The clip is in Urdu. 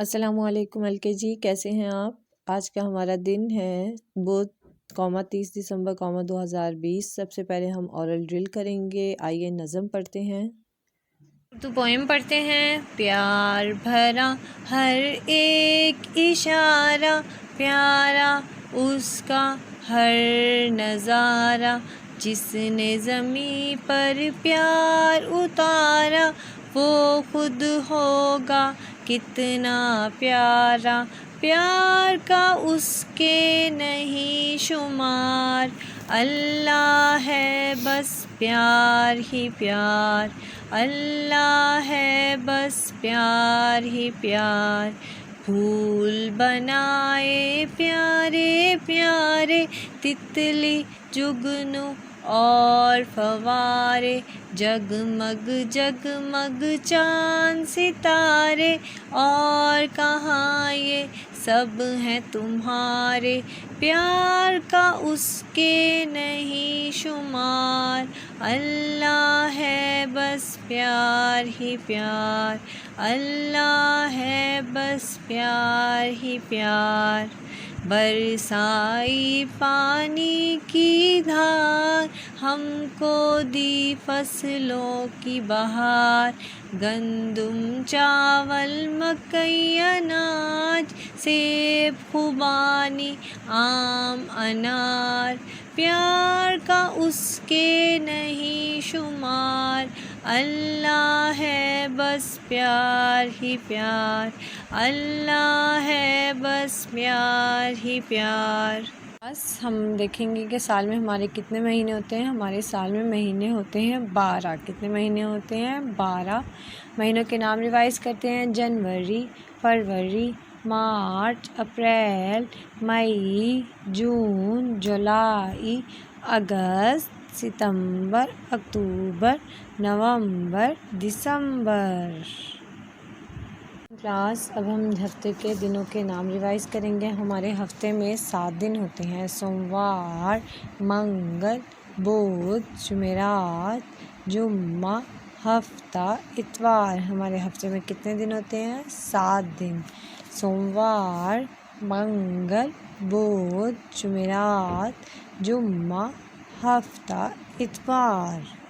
السلام علیکم الکے جی، کیسے ہیں آپ؟ آج کا ہمارا دن ہے بدھ 30 دسمبر 2020۔ سب سے پہلے ہم اورل ڈرل کریں گے۔ آئیے نظم پڑھتے ہیں۔ تو پوئم پڑھتے ہیں۔ پیار بھرا ہر ایک اشارہ، پیارا اس کا ہر نظارہ، جس نے زمیں پر پیار اتارا وہ خود ہوگا کتنا پیارا، پیار کا اس کے نہیں شمار، اللہ ہے بس پیار ہی پیار، اللہ ہے بس پیار ہی پیار، پھول بنائے پیارے پیارے، تتلی جگنو اور فوارے، جگمگ جگمگ چاند ستارے، اور کہاں یہ سب ہیں تمہارے، پیار کا اس کے نہیں شمار، اللہ ہے بس پیار ہی پیار، اللہ ہے بس پیار ہی پیار، برسائی پانی کی دھار، ہم کو دی فصلوں کی بہار، گندم چاول مکئی اناج، سیب خوبانی آم انار، پیار کا اس کے نہیں شمار، اللہ ہے بس پیار ہی پیار، اللہ ہے بس پیار ہی پیار۔ بس ہم دیکھیں گے کہ سال میں ہمارے کتنے مہینے ہوتے ہیں۔ ہمارے سال میں مہینے ہوتے ہیں 12۔ کتنے مہینے ہوتے ہیں؟ 12 مہینوں کے نام ریوائز کرتے ہیں۔ جنوری، فروری، مارچ، اپریل، مئی، جون، جولائی، اگست، ستمبر، اکتوبر، نومبر، دسمبر۔ کلاس اب ہم ہفتے کے دنوں کے نام ریوائز کریں گے۔ ہمارے ہفتے میں 7 دن ہوتے ہیں۔ سوموار، منگل، بدھ، جمعرات، جمعہ، ہفتہ، اتوار۔ ہمارے ہفتے میں کتنے دن ہوتے ہیں؟ 7 دن۔ سوموار، منگل، بدھ، جمعرات، جمعہ، ہفتہ، اتوار۔